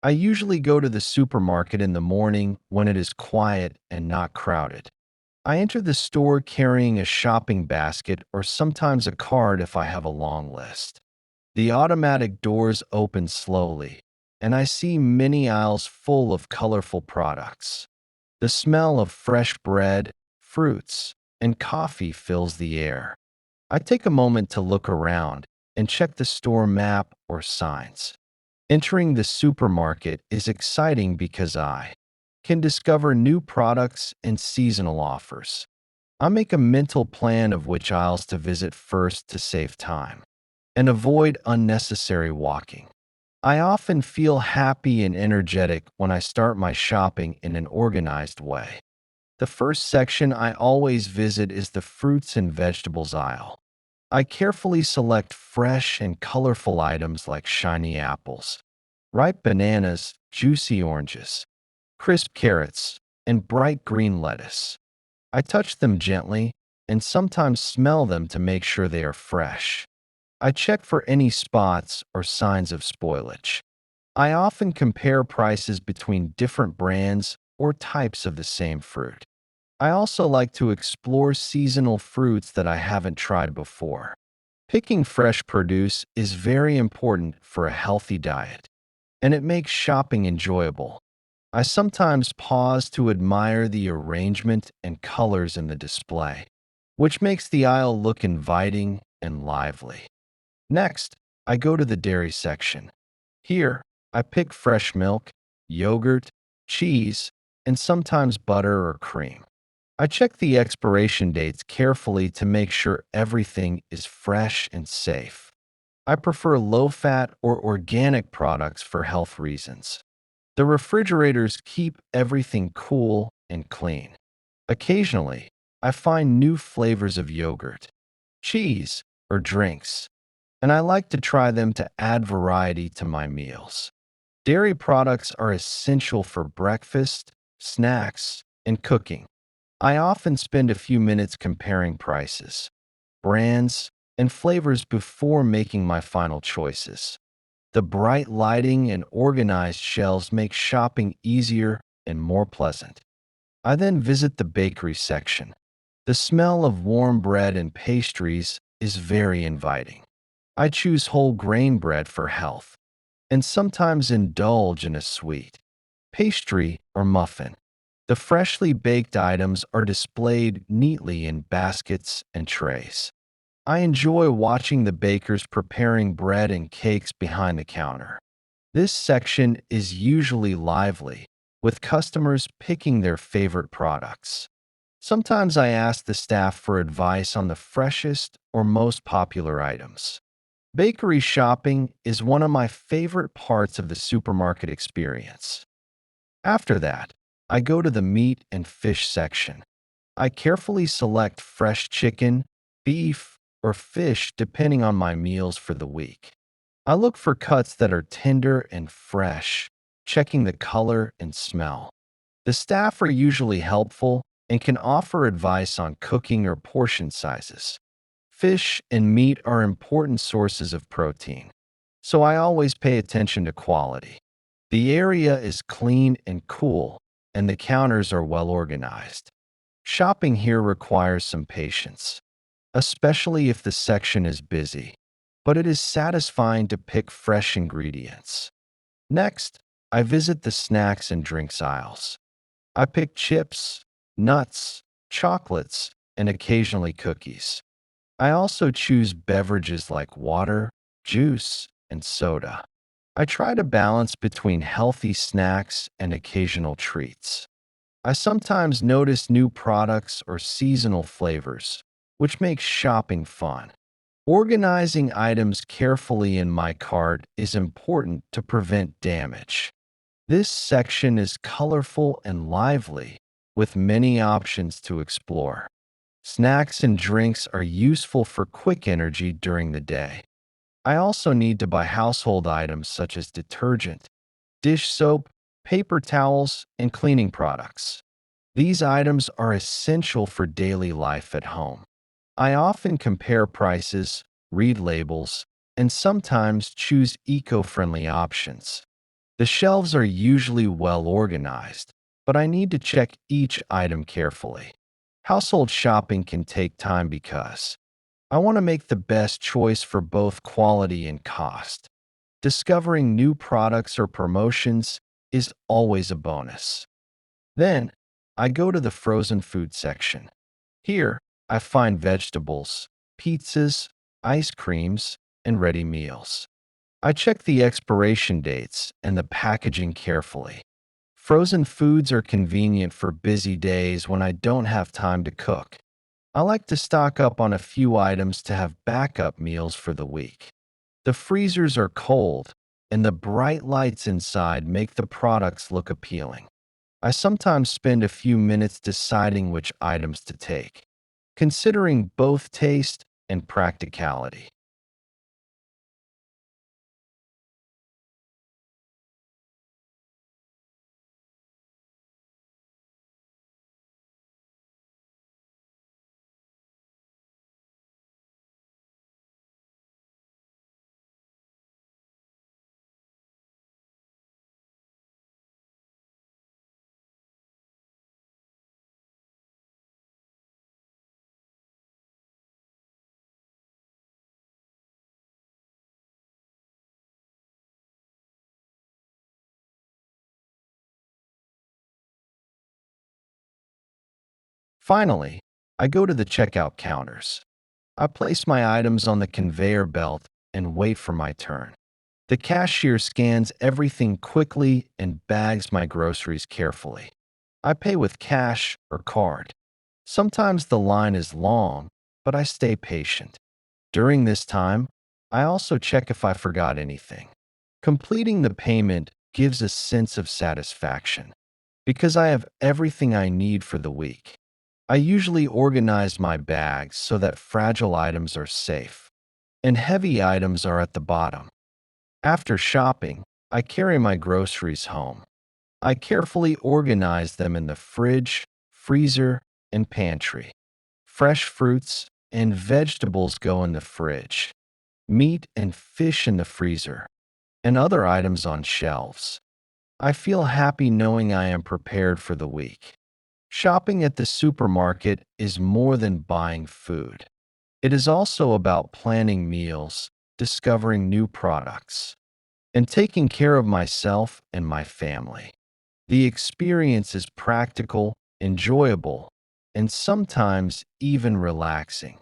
I usually go to the supermarket in the morning when it is quiet and not crowded. I enter the store carrying a shopping basket or sometimes a cart if I have a long list. The automatic doors open slowly, and I see many aisles full of colorful products. The smell of fresh bread, fruits, and coffee fills the air. I take a moment to look around and check the store map or signs. Entering the supermarket is exciting because I can discover new products and seasonal offers. I make a mental plan of which aisles to visit first to save time and avoid unnecessary walking. I often feel happy and energetic when I start my shopping in an organized way. The first section I always visit is the fruits and vegetables aisle. I carefully select fresh and colorful items like shiny apples, ripe bananas, juicy oranges, crisp carrots, and bright green lettuce. I touch them gently and sometimes smell them to make sure they are fresh. I check for any spots or signs of spoilage. I often compare prices between different brands or types of the same fruit. I also like to explore seasonal fruits that I haven't tried before. Picking fresh produce is very important for a healthy diet, and it makes shopping enjoyable. I sometimes pause to admire the arrangement and colors in the display, which makes the aisle look inviting and lively. Next, I go to the dairy section. Here, I pick fresh milk, yogurt, cheese, and sometimes butter or cream. I check the expiration dates carefully to make sure everything is fresh and safe. I prefer low fat or organic products for health reasons. The refrigerators keep everything cool and clean. Occasionally, I find new flavors of yogurt, cheese, or drinks, and I like to try them to add variety to my meals. Dairy products are essential for breakfast, snacks, and cooking. I often spend a few minutes comparing prices, brands, and flavors before making my final choices. The bright lighting and organized shelves make shopping easier and more pleasant. I then visit the bakery section. The smell of warm bread and pastries is very inviting. I choose whole grain bread for health and sometimes indulge in a sweet pastry or muffin. The freshly baked items are displayed neatly in baskets and trays. I enjoy watching the bakers preparing bread and cakes behind the counter. This section is usually lively, with customers picking their favorite products. Sometimes I ask the staff for advice on the freshest or most popular items. Bakery shopping is one of my favorite parts of the supermarket experience. After that, I go to the meat and fish section. I carefully select fresh chicken, beef, or fish depending on my meals for the week. I look for cuts that are tender and fresh, checking the color and smell. The staff are usually helpful and can offer advice on cooking or portion sizes. Fish and meat are important sources of protein, so I always pay attention to quality. The area is clean and cool, and the counters are well organized. Shopping here requires some patience, especially if the section is busy, but it is satisfying to pick fresh ingredients. Next, I visit the snacks and drinks aisles. I pick chips, nuts, chocolates, and occasionally cookies. I also choose beverages like water, juice, and soda. I try to balance between healthy snacks and occasional treats. I sometimes notice new products or seasonal flavors, which makes shopping fun. Organizing items carefully in my cart is important to prevent damage. This section is colorful and lively, with many options to explore. Snacks and drinks are useful for quick energy during the day. I also need to buy household items such as detergent, dish soap, paper towels, and cleaning products. These items are essential for daily life at home. I often compare prices, read labels, and sometimes choose eco friendly options. The shelves are usually well organized, but I need to check each item carefully. Household shopping can take time because I want to make the best choice for both quality and cost. Discovering new products or promotions is always a bonus. Then, I go to the frozen food section. Here, I find vegetables, pizzas, ice creams, and ready meals. I check the expiration dates and the packaging carefully. Frozen foods are convenient for busy days when I don't have time to cook. I like to stock up on a few items to have backup meals for the week. The freezers are cold, and the bright lights inside make the products look appealing. I sometimes spend a few minutes deciding which items to take, considering both taste and practicality. Finally, I go to the checkout counters. I place my items on the conveyor belt and wait for my turn. The cashier scans everything quickly and bags my groceries carefully. I pay with cash or card. Sometimes the line is long, but I stay patient. During this time, I also check if I forgot anything. Completing the payment gives a sense of satisfaction because I have everything I need for the week. I usually organize my bags so that fragile items are safe and heavy items are at the bottom. After shopping, I carry my groceries home. I carefully organize them in the fridge, freezer, and pantry. Fresh fruits and vegetables go in the fridge, meat and fish in the freezer, and other items on shelves. I feel happy knowing I am prepared for the week. Shopping at the supermarket is more than buying food. It is also about planning meals, discovering new products, and taking care of myself and my family. The experience is practical, enjoyable, and sometimes even relaxing.